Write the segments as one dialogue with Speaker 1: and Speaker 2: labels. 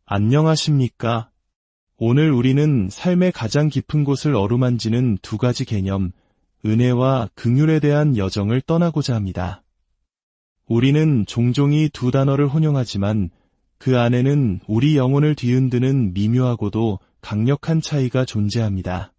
Speaker 1: 안녕하십니까? 오늘 우리는 삶의 가장 깊은 곳을 어루만지는 두 가지 개념, 은혜와 긍휼에 대한 여정을 떠나고자 합니다. 우리는 종종 이 두 단어를 혼용하지만 그 안에는 우리 영혼을 뒤흔드는 미묘하고도 강력한 차이가 존재합니다.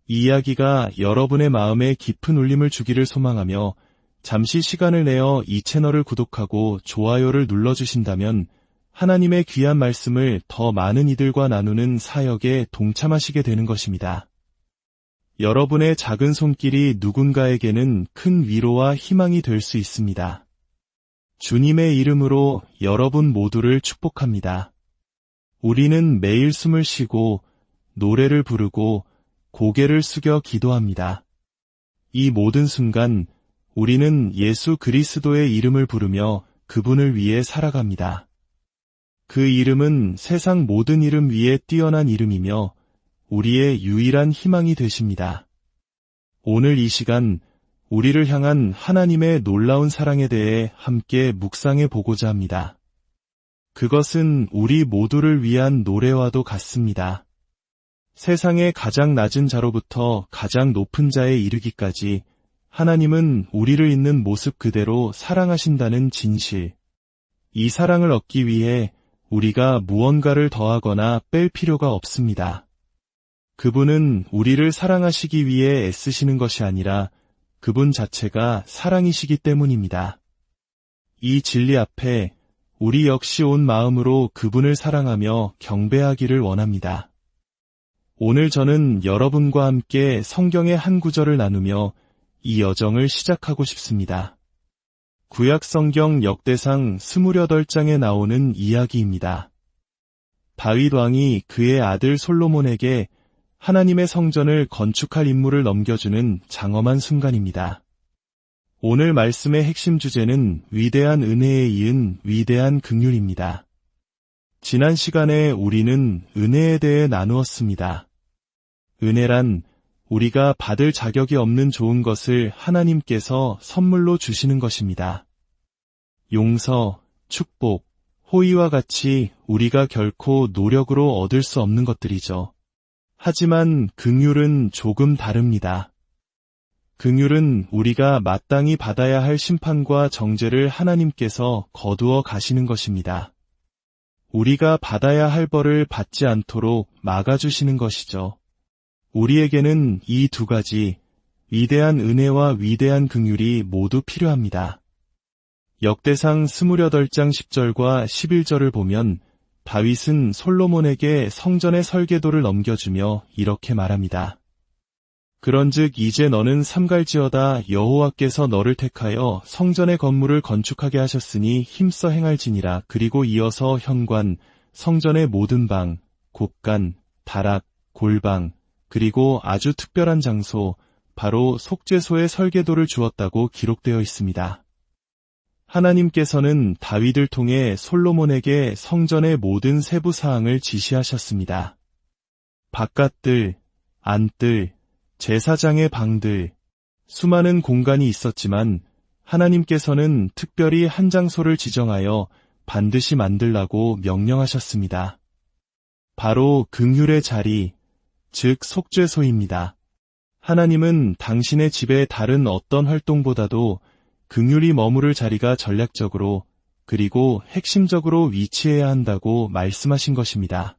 Speaker 1: 이 이야기가 여러분의 마음에 깊은 울림을 주기를 소망하며 잠시 시간을 내어 이 채널을 구독하고 좋아요를 눌러주신다면 하나님의 귀한 말씀을 더 많은 이들과 나누는 사역에 동참하시게 되는 것입니다. 여러분의 작은 손길이 누군가에게는 큰 위로와 희망이 될 수 있습니다. 주님의 이름으로 여러분 모두를 축복합니다. 우리는 매일 숨을 쉬고 노래를 부르고 고개를 숙여 기도합니다. 이 모든 순간 우리는 예수 그리스도의 이름을 부르며 그분을 위해 살아갑니다. 그 이름은 세상 모든 이름 위에 뛰어난 이름이며 우리의 유일한 희망이 되십니다. 오늘 이 시간 우리를 향한 하나님의 놀라운 사랑에 대해 함께 묵상해 보고자 합니다. 그것은 우리 모두를 위한 노래와도 같습니다. 세상의 가장 낮은 자로부터 가장 높은 자에 이르기까지 하나님은 우리를 있는 모습 그대로 사랑하신다는 진실. 이 사랑을 얻기 위해 우리가 무언가를 더하거나 뺄 필요가 없습니다. 그분은 우리를 사랑하시기 위해 애쓰시는 것이 아니라 그분 자체가 사랑이시기 때문입니다. 이 진리 앞에 우리 역시 온 마음으로 그분을 사랑하며 경배하기를 원합니다. 오늘 저는 여러분과 함께 성경의 한 구절을 나누며 이 여정을 시작하고 싶습니다. 구약 성경 역대상 28장에 나오는 이야기입니다. 다윗 왕이 그의 아들 솔로몬에게 하나님의 성전을 건축할 임무를 넘겨주는 장엄한 순간입니다. 오늘 말씀의 핵심 주제는 위대한 은혜에 이은 위대한 긍휼입니다. 지난 시간에 우리는 은혜에 대해 나누었습니다. 은혜란 우리가 받을 자격이 없는 좋은 것을 하나님께서 선물로 주시는 것입니다. 용서, 축복, 호의와 같이 우리가 결코 노력으로 얻을 수 없는 것들이죠. 하지만 긍휼은 조금 다릅니다. 긍휼은 우리가 마땅히 받아야 할 심판과 정죄를 하나님께서 거두어 가시는 것입니다. 우리가 받아야 할 벌을 받지 않도록 막아주시는 것이죠. 우리에게는 이 두 가지, 위대한 은혜와 위대한 긍휼이 모두 필요합니다. 역대상 28장 10절과 11절을 보면 다윗은 솔로몬에게 성전의 설계도를 넘겨주며 이렇게 말합니다. 그런즉 이제 너는 삼갈지어다 여호와께서 너를 택하여 성전의 건물을 건축하게 하셨으니 힘써 행할지니라. 그리고 이어서 현관, 성전의 모든 방, 곳간, 다락, 골방, 그리고 아주 특별한 장소, 바로 속죄소의 설계도를 주었다고 기록되어 있습니다. 하나님께서는 다윗을 통해 솔로몬에게 성전의 모든 세부 사항을 지시하셨습니다. 바깥들, 안뜰, 제사장의 방들, 수많은 공간이 있었지만 하나님께서는 특별히 한 장소를 지정하여 반드시 만들라고 명령하셨습니다. 바로 긍휼의 자리, 즉 속죄소입니다. 하나님은 당신의 집의 다른 어떤 활동보다도 긍휼이 머무를 자리가 전략적으로 그리고 핵심적으로 위치해야 한다고 말씀하신 것입니다.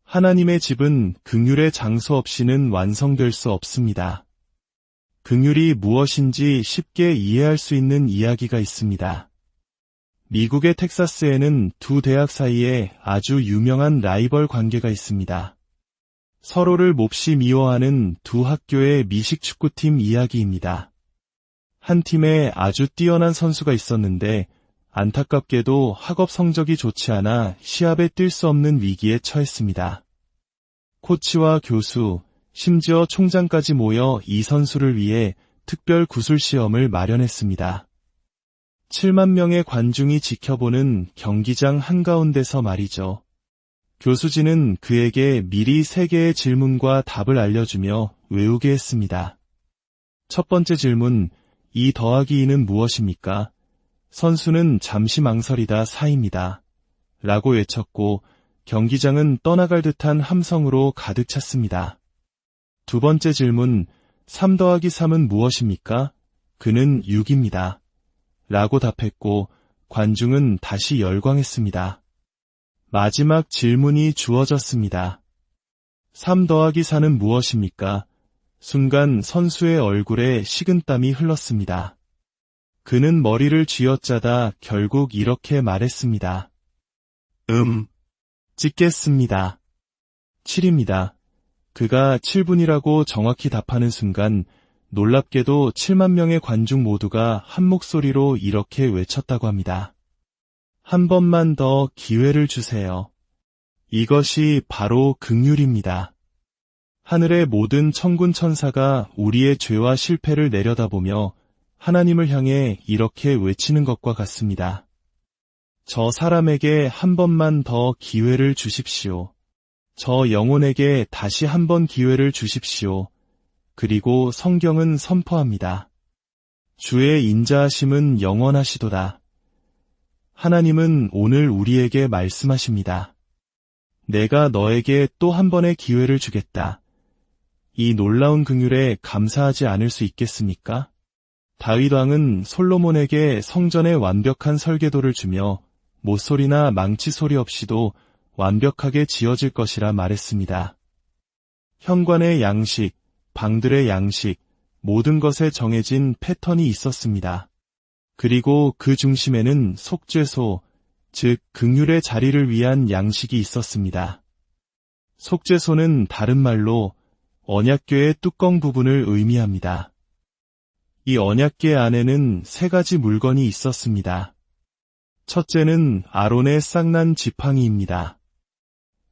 Speaker 1: 하나님의 집은 긍휼의 장소 없이는 완성될 수 없습니다. 긍휼이 무엇인지 쉽게 이해할 수 있는 이야기가 있습니다. 미국의 텍사스에는 두 대학 사이에 아주 유명한 라이벌 관계가 있습니다. 서로를 몹시 미워하는 두 학교의 미식축구팀 이야기입니다. 한 팀에 아주 뛰어난 선수가 있었는데 안타깝게도 학업 성적이 좋지 않아 시합에 뛸 수 없는 위기에 처했습니다. 코치와 교수, 심지어 총장까지 모여 이 선수를 위해 특별 구술 시험을 마련했습니다. 7만 명의 관중이 지켜보는 경기장 한가운데서 말이죠. 교수진은 그에게 미리 3개의 질문과 답을 알려주며 외우게 했습니다. 첫 번째 질문, 2 더하기 2는 무엇입니까? 선수는 잠시 망설이다 4입니다. 라고 외쳤고 경기장은 떠나갈 듯한 함성으로 가득 찼습니다. 두 번째 질문, 3 더하기 3은 무엇입니까? 그는 6입니다. 라고 답했고 관중은 다시 열광했습니다. 마지막 질문이 주어졌습니다. 3 더하기 4는 무엇입니까? 순간 선수의 얼굴에 식은땀이 흘렀습니다. 그는 머리를 쥐어짜다 결국 이렇게 말했습니다. 찍겠습니다. 7입니다. 그가 7분이라고 정확히 답하는 순간 놀랍게도 7만 명의 관중 모두가 한 목소리로 이렇게 외쳤다고 합니다. 한 번만 더 기회를 주세요. 이것이 바로 긍휼입니다. 하늘의 모든 천군 천사가 우리의 죄와 실패를 내려다보며 하나님을 향해 이렇게 외치는 것과 같습니다. 저 사람에게 한 번만 더 기회를 주십시오. 저 영혼에게 다시 한 번 기회를 주십시오. 그리고 성경은 선포합니다. 주의 인자하심은 영원하시도다. 하나님은 오늘 우리에게 말씀하십니다. 내가 너에게 또 한 번의 기회를 주겠다. 이 놀라운 긍휼에 감사하지 않을 수 있겠습니까? 다윗 왕은 솔로몬에게 성전의 완벽한 설계도를 주며 못소리나 망치 소리 없이도 완벽하게 지어질 것이라 말했습니다. 현관의 양식, 방들의 양식, 모든 것에 정해진 패턴이 있었습니다. 그리고 그 중심에는 속죄소, 즉 긍휼의 자리를 위한 양식이 있었습니다. 속죄소는 다른 말로 언약궤의 뚜껑 부분을 의미합니다. 이 언약궤 안에는 3가지 물건이 있었습니다. 첫째는 아론의 싹난 지팡이입니다.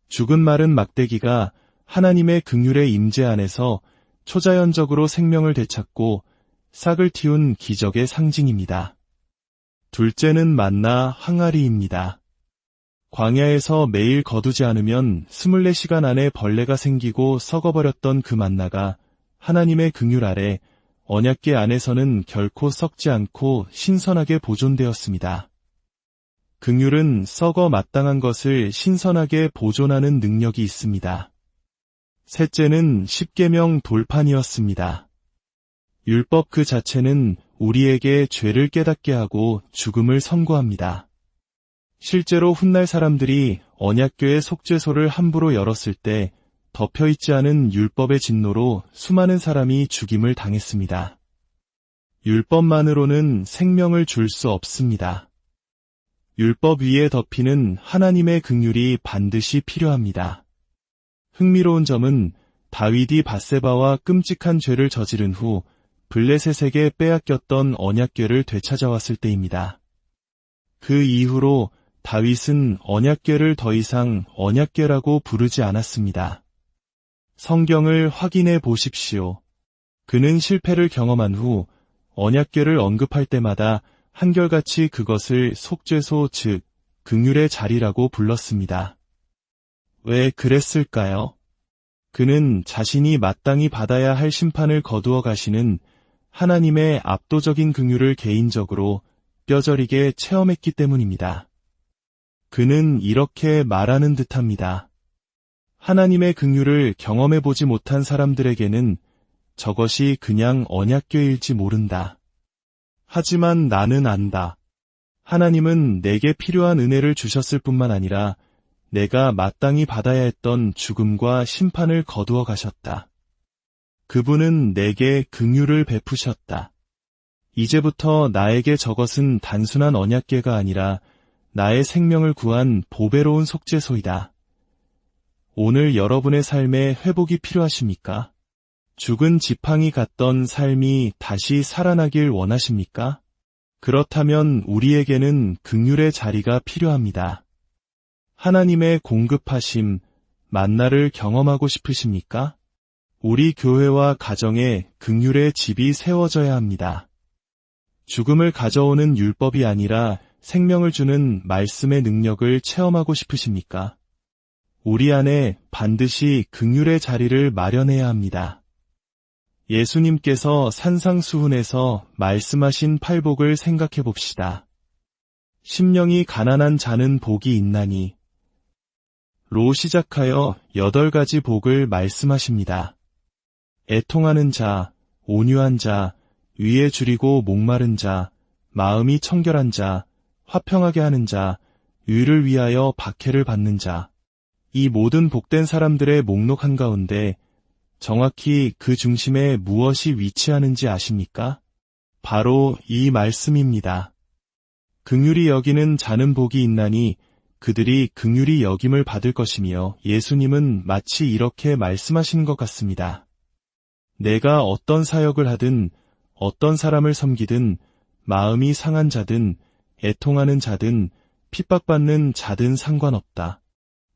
Speaker 1: 죽은 마른 막대기가 하나님의 긍휼의 임재 안에서 초자연적으로 생명을 되찾고 싹을 틔운 기적의 상징입니다. 둘째는 만나 항아리입니다. 광야에서 매일 거두지 않으면 24시간 안에 벌레가 생기고 썩어버렸던 그 만나가 하나님의 긍휼 아래 언약궤 안에서는 결코 썩지 않고 신선하게 보존되었습니다. 긍휼은 썩어 마땅한 것을 신선하게 보존하는 능력이 있습니다. 셋째는 십계명 돌판이었습니다. 율법 그 자체는 우리에게 죄를 깨닫게 하고 죽음을 선고합니다. 실제로 훗날 사람들이 언약궤의 속죄소를 함부로 열었을 때 덮여있지 않은 율법의 진노로 수많은 사람이 죽임을 당했습니다. 율법만으로는 생명을 줄 수 없습니다. 율법 위에 덮이는 하나님의 긍휼이 반드시 필요합니다. 흥미로운 점은 다윗이 밧세바와 끔찍한 죄를 저지른 후 블레셋에게 빼앗겼던 언약궤를 되찾아왔을 때입니다. 그 이후로 다윗은 언약궤를 더 이상 언약궤라고 부르지 않았습니다. 성경을 확인해 보십시오. 그는 실패를 경험한 후 언약궤를 언급할 때마다 한결같이 그것을 속죄소 즉 긍휼의 자리라고 불렀습니다. 왜 그랬을까요? 그는 자신이 마땅히 받아야 할 심판을 거두어 가시는 하나님의 압도적인 긍휼을 개인적으로 뼈저리게 체험했기 때문입니다. 그는 이렇게 말하는 듯합니다. 하나님의 긍휼을 경험해보지 못한 사람들에게는 저것이 그냥 언약궤일지 모른다. 하지만 나는 안다. 하나님은 내게 필요한 은혜를 주셨을 뿐만 아니라 내가 마땅히 받아야 했던 죽음과 심판을 거두어 가셨다. 그분은 내게 긍휼을 베푸셨다. 이제부터 나에게 저것은 단순한 언약궤가 아니라 나의 생명을 구한 보배로운 속죄소이다. 오늘 여러분의 삶에 회복이 필요하십니까? 죽은 지팡이 같던 삶이 다시 살아나길 원하십니까? 그렇다면 우리에게는 긍휼의 자리가 필요합니다. 하나님의 공급하심, 만나를 경험하고 싶으십니까? 우리 교회와 가정에 긍휼의 집이 세워져야 합니다. 죽음을 가져오는 율법이 아니라 생명을 주는 말씀의 능력을 체험하고 싶으십니까? 우리 안에 반드시 긍휼의 자리를 마련해야 합니다. 예수님께서 산상수훈에서 말씀하신 팔복을 생각해 봅시다. 심령이 가난한 자는 복이 있나니. 로 시작하여 8가지 복을 말씀하십니다. 애통하는 자, 온유한 자, 위에 줄이고 목마른 자, 마음이 청결한 자, 화평하게 하는 자, 의를 위하여 박해를 받는 자. 이 모든 복된 사람들의 목록 한가운데 정확히 그 중심에 무엇이 위치하는지 아십니까? 바로 이 말씀입니다. 긍휼히 여기는 자는 복이 있나니 그들이 긍휼히 여김을 받을 것이며, 예수님은 마치 이렇게 말씀하시는 것 같습니다. 내가 어떤 사역을 하든 어떤 사람을 섬기든 마음이 상한 자든 애통하는 자든 핍박받는 자든 상관없다.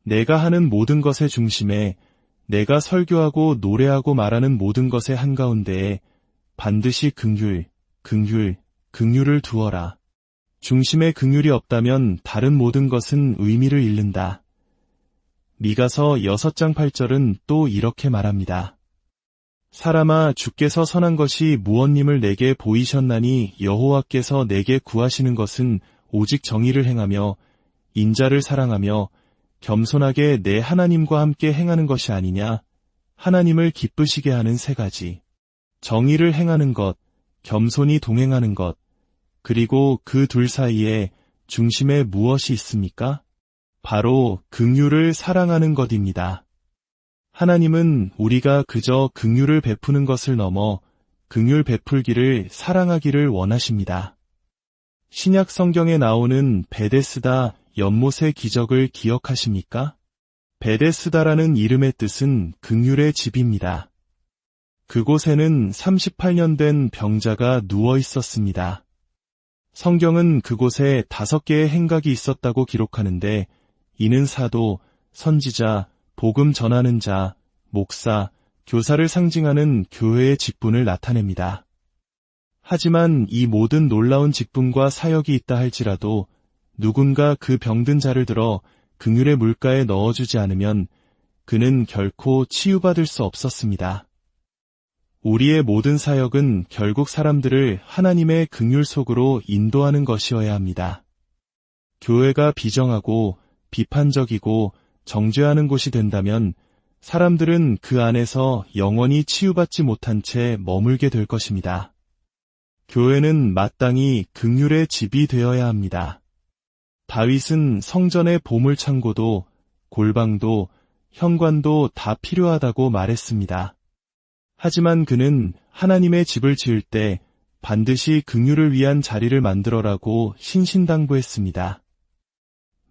Speaker 1: 내가 하는 모든 것의 중심에, 내가 설교하고 노래하고 말하는 모든 것의 한가운데에 반드시 긍휼, 긍휼, 긍휼을 두어라. 중심에 긍휼이 없다면 다른 모든 것은 의미를 잃는다. 미가서 6장 8절은 또 이렇게 말합니다. 사람아, 주께서 선한 것이 무엇님을 내게 보이셨나니 여호와께서 내게 구하시는 것은 오직 정의를 행하며 인자를 사랑하며 겸손하게 내 하나님과 함께 행하는 것이 아니냐. 하나님을 기쁘시게 하는 3가지. 정의를 행하는 것, 겸손히 동행하는 것, 그리고 그 둘 사이에 중심에 무엇이 있습니까? 바로 긍휼을 사랑하는 것입니다. 하나님은 우리가 그저 긍휼을 베푸는 것을 넘어 긍휼 베풀기를 사랑하기를 원하십니다. 신약 성경에 나오는 베데스다 연못의 기적을 기억하십니까? 베데스다라는 이름의 뜻은 긍휼의 집입니다. 그곳에는 38년 된 병자가 누워 있었습니다. 성경은 그곳에 5개의 행각이 있었다고 기록하는데, 이는 사도, 선지자, 복음 전하는 자, 목사, 교사를 상징하는 교회의 직분을 나타냅니다. 하지만 이 모든 놀라운 직분과 사역이 있다 할지라도 누군가 그 병든 자를 들어 긍휼의 물가에 넣어주지 않으면 그는 결코 치유받을 수 없었습니다. 우리의 모든 사역은 결국 사람들을 하나님의 긍휼 속으로 인도하는 것이어야 합니다. 교회가 비정하고 비판적이고 정죄하는 곳이 된다면 사람들은 그 안에서 영원히 치유받지 못한 채 머물게 될 것입니다. 교회는 마땅히 긍휼의 집이 되어야 합니다. 다윗은 성전의 보물창고도 골방도 현관도 다 필요하다고 말했습니다. 하지만 그는 하나님의 집을 지을 때 반드시 긍휼을 위한 자리를 만들어라고 신신당부했습니다.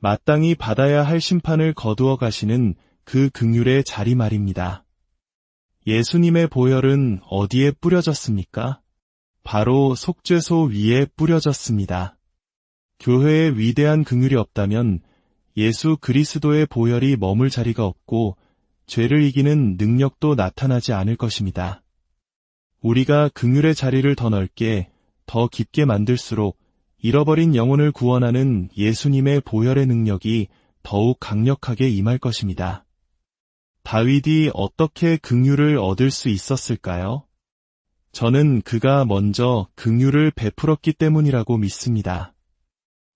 Speaker 1: 마땅히 받아야 할 심판을 거두어 가시는 그 긍휼의 자리 말입니다. 예수님의 보혈은 어디에 뿌려졌습니까? 바로 속죄소 위에 뿌려졌습니다. 교회에 위대한 긍휼이 없다면 예수 그리스도의 보혈이 머물 자리가 없고 죄를 이기는 능력도 나타나지 않을 것입니다. 우리가 긍휼의 자리를 더 넓게, 더 깊게 만들수록 잃어버린 영혼을 구원하는 예수님의 보혈의 능력이 더욱 강력하게 임할 것입니다. 다윗이 어떻게 긍휼을 얻을 수 있었을까요? 저는 그가 먼저 긍휼을 베풀었기 때문이라고 믿습니다.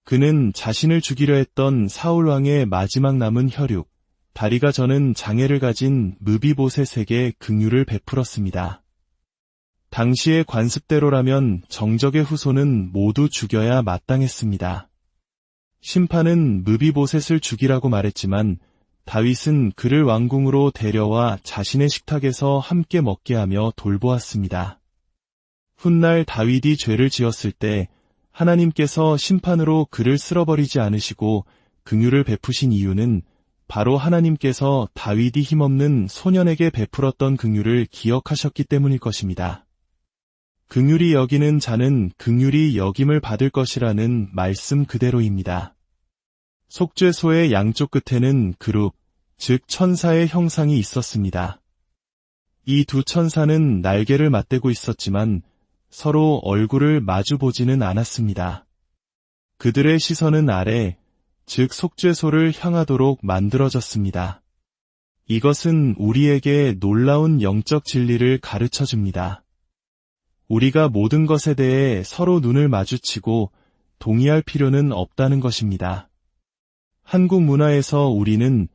Speaker 1: 그는 자신을 죽이려 했던 사울 왕의 마지막 남은 혈육, 다리가 저는 장애를 가진 므비보셋에게 긍휼을 베풀었습니다. 당시의 관습대로라면 정적의 후손은 모두 죽여야 마땅했습니다. 심판은 므비보셋을 죽이라고 말했지만 다윗은 그를 왕궁으로 데려와 자신의 식탁에서 함께 먹게 하며 돌보았습니다. 훗날 다윗이 죄를 지었을 때 하나님께서 심판으로 그를 쓸어버리지 않으시고 긍휼을 베푸신 이유는 바로 하나님께서 다윗이 힘없는 소년에게 베풀었던 긍휼을 기억하셨기 때문일 것입니다. 긍휼히 여기는 자는 긍휼히 여김을 받을 것이라는 말씀 그대로입니다. 속죄소의 양쪽 끝에는 그룹, 즉 천사의 형상이 있었습니다. 이 두 천사는 날개를 맞대고 있었지만 서로 얼굴을 마주보지는 않았습니다. 그들의 시선은 아래, 즉 속죄소를 향하도록 만들어졌습니다. 이것은 우리에게 놀라운 영적 진리를 가르쳐줍니다. 우리가 모든 것에 대해 서로 눈을 마주치고 동의할 필요는 없다는 것입니다. 한국 문화에서 우리는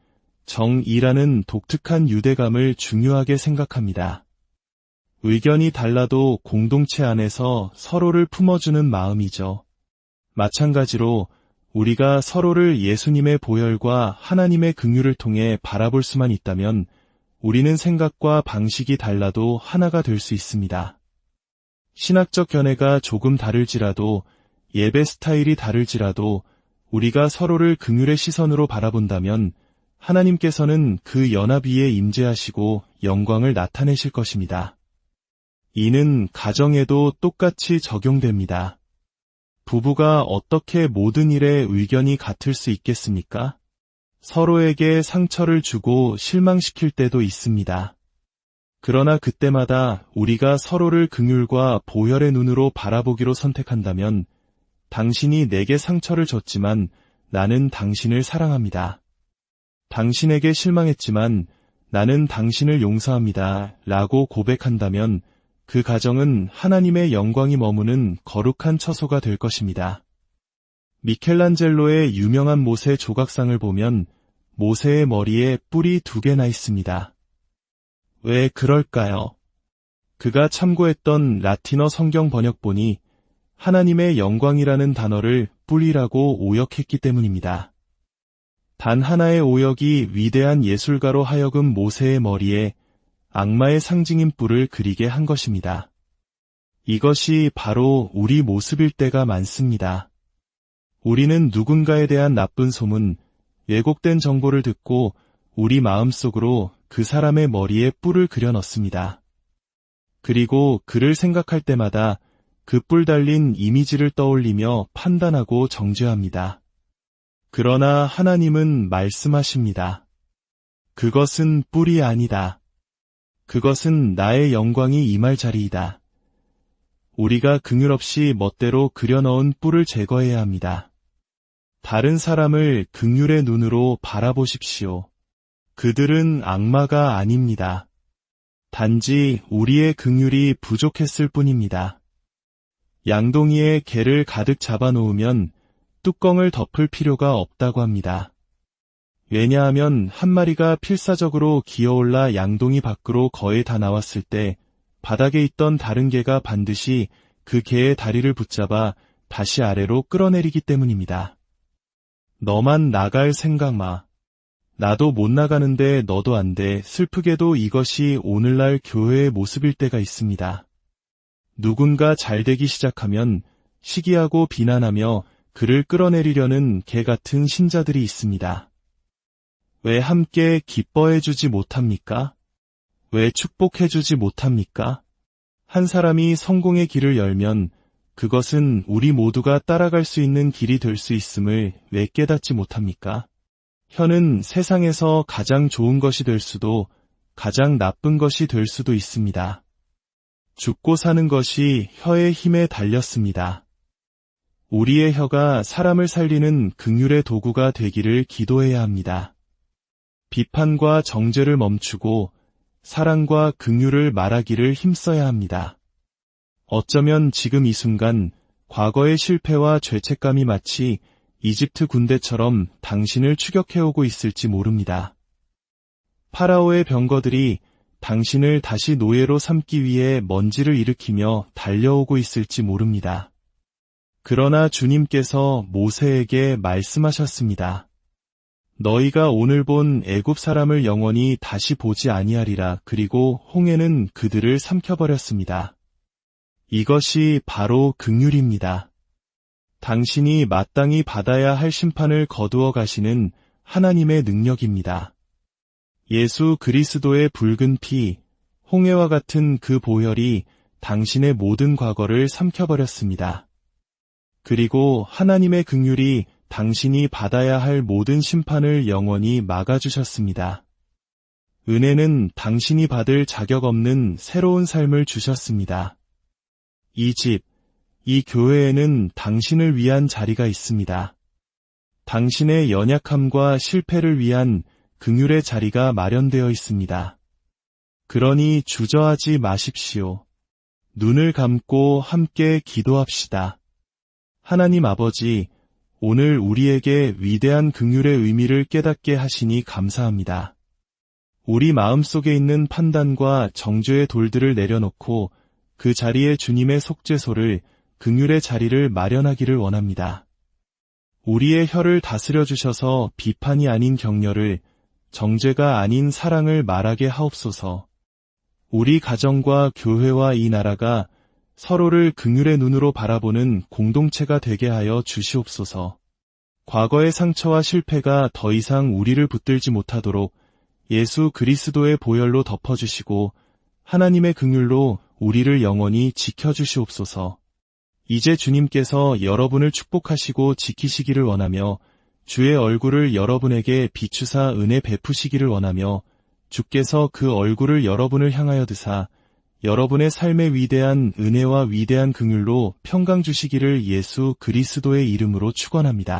Speaker 1: 정이라는 독특한 유대감을 중요하게 생각합니다. 의견이 달라도 공동체 안에서 서로를 품어주는 마음이죠. 마찬가지로 우리가 서로를 예수님의 보혈과 하나님의 긍휼을 통해 바라볼 수만 있다면 우리는 생각과 방식이 달라도 하나가 될 수 있습니다. 신학적 견해가 조금 다를지라도 예배 스타일이 다를지라도 우리가 서로를 긍휼의 시선으로 바라본다면 하나님께서는 그 연합 위에 임재하시고 영광을 나타내실 것입니다. 이는 가정에도 똑같이 적용됩니다. 부부가 어떻게 모든 일에 의견이 같을 수 있겠습니까? 서로에게 상처를 주고 실망시킬 때도 있습니다. 그러나 그때마다 우리가 서로를 긍휼과 보혈의 눈으로 바라보기로 선택한다면 당신이 내게 상처를 줬지만 나는 당신을 사랑합니다. 당신에게 실망했지만 나는 당신을 용서합니다. 라고 고백한다면 그 가정은 하나님의 영광이 머무는 거룩한 처소가 될 것입니다. 미켈란젤로의 유명한 모세 조각상을 보면 모세의 머리에 뿔이 2개나 있습니다. 왜 그럴까요? 그가 참고했던 라틴어 성경 번역본이 하나님의 영광이라는 단어를 뿔이라고 오역했기 때문입니다. 단 하나의 오역이 위대한 예술가로 하여금 모세의 머리에 악마의 상징인 뿔을 그리게 한 것입니다. 이것이 바로 우리 모습일 때가 많습니다. 우리는 누군가에 대한 나쁜 소문, 왜곡된 정보를 듣고 우리 마음속으로 그 사람의 머리에 뿔을 그려 넣습니다. 그리고 그를 생각할 때마다 그 뿔 달린 이미지를 떠올리며 판단하고 정죄합니다. 그러나 하나님은 말씀하십니다. 그것은 뿔이 아니다. 그것은 나의 영광이 임할 자리이다. 우리가 긍휼 없이 멋대로 그려넣은 뿔을 제거해야 합니다. 다른 사람을 긍휼의 눈으로 바라보십시오. 그들은 악마가 아닙니다. 단지 우리의 긍휼이 부족했을 뿐입니다. 양동이에 게를 가득 잡아놓으면 뚜껑을 덮을 필요가 없다고 합니다. 왜냐하면 한 마리가 필사적으로 기어올라 양동이 밖으로 거의 다 나왔을 때 바닥에 있던 다른 개가 반드시 그 개의 다리를 붙잡아 다시 아래로 끌어내리기 때문입니다. 너만 나갈 생각 마. 나도 못 나가는데 너도 안 돼. 슬프게도 이것이 오늘날 교회의 모습일 때가 있습니다. 누군가 잘되기 시작하면 시기하고 비난하며 그를 끌어내리려는 개 같은 신자들이 있습니다. 왜 함께 기뻐해주지 못합니까? 왜 축복해주지 못합니까? 한 사람이 성공의 길을 열면 그것은 우리 모두가 따라갈 수 있는 길이 될 수 있음을 왜 깨닫지 못합니까? 혀는 세상에서 가장 좋은 것이 될 수도 가장 나쁜 것이 될 수도 있습니다. 죽고 사는 것이 혀의 힘에 달렸습니다. 우리의 혀가 사람을 살리는 긍휼의 도구가 되기를 기도해야 합니다. 비판과 정죄를 멈추고 사랑과 긍휼을 말하기를 힘써야 합니다. 어쩌면 지금 이 순간 과거의 실패와 죄책감이 마치 이집트 군대처럼 당신을 추격해오고 있을지 모릅니다. 파라오의 병거들이 당신을 다시 노예로 삼기 위해 먼지를 일으키며 달려오고 있을지 모릅니다. 그러나 주님께서 모세에게 말씀하셨습니다. 너희가 오늘 본 애굽 사람을 영원히 다시 보지 아니하리라. 그리고 홍해는 그들을 삼켜버렸습니다. 이것이 바로 긍휼입니다. 당신이 마땅히 받아야 할 심판을 거두어 가시는 하나님의 능력입니다. 예수 그리스도의 붉은 피, 홍해와 같은 그 보혈이 당신의 모든 과거를 삼켜버렸습니다. 그리고 하나님의 긍휼이 당신이 받아야 할 모든 심판을 영원히 막아주셨습니다. 은혜는 당신이 받을 자격 없는 새로운 삶을 주셨습니다. 이 집, 이 교회에는 당신을 위한 자리가 있습니다. 당신의 연약함과 실패를 위한 긍휼의 자리가 마련되어 있습니다. 그러니 주저하지 마십시오. 눈을 감고 함께 기도합시다. 하나님 아버지, 오늘 우리에게 위대한 긍휼의 의미를 깨닫게 하시니 감사합니다. 우리 마음속에 있는 판단과 정죄의 돌들을 내려놓고 그 자리에 주님의 속죄소를, 긍휼의 자리를 마련하기를 원합니다. 우리의 혀를 다스려 주셔서 비판이 아닌 격려를, 정죄가 아닌 사랑을 말하게 하옵소서. 우리 가정과 교회와 이 나라가 서로를 긍휼의 눈으로 바라보는 공동체가 되게 하여 주시옵소서. 과거의 상처와 실패가 더 이상 우리를 붙들지 못하도록 예수 그리스도의 보혈로 덮어주시고 하나님의 긍휼로 우리를 영원히 지켜주시옵소서. 이제 주님께서 여러분을 축복하시고 지키시기를 원하며 주의 얼굴을 여러분에게 비추사 은혜 베푸시기를 원하며 주께서 그 얼굴을 여러분을 향하여 드사 여러분의 삶의 위대한 은혜와 위대한 긍휼로 평강 주시기를 예수 그리스도의 이름으로 축원합니다.